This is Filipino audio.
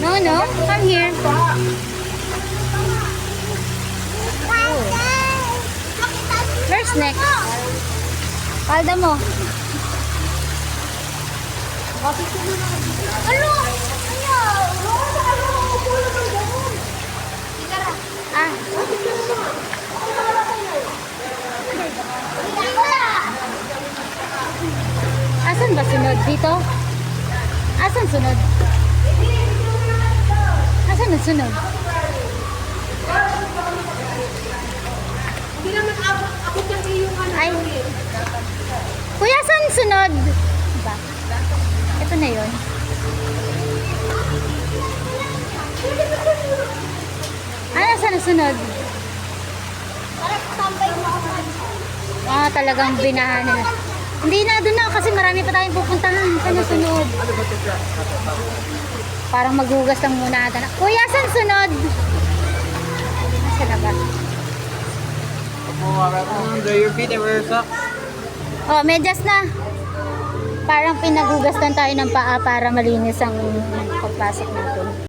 No, no. Come here. Where's next? Palda mo. Ano? Ah, asan ba sunod? Dito? Asan sunod? Asan na sunod? Hindi naman abot yung iyong ano. Ay. Kuya, saan sunod? Diba? Ito na yun. Ano saan na sunod? Parang tambay mo ako. Ah, talagang binahan nila. Hindi na, doon na kasi marami pa tayong pupuntahan. Saan na sunod? Parang maghugas lang muna ata. Kuya, saan sunod? Saan na ba? Under your feet and wear socks. Oh, medyas na. Parang pinaghugas lang tayo ng paa para malinis ang pagpasok natin.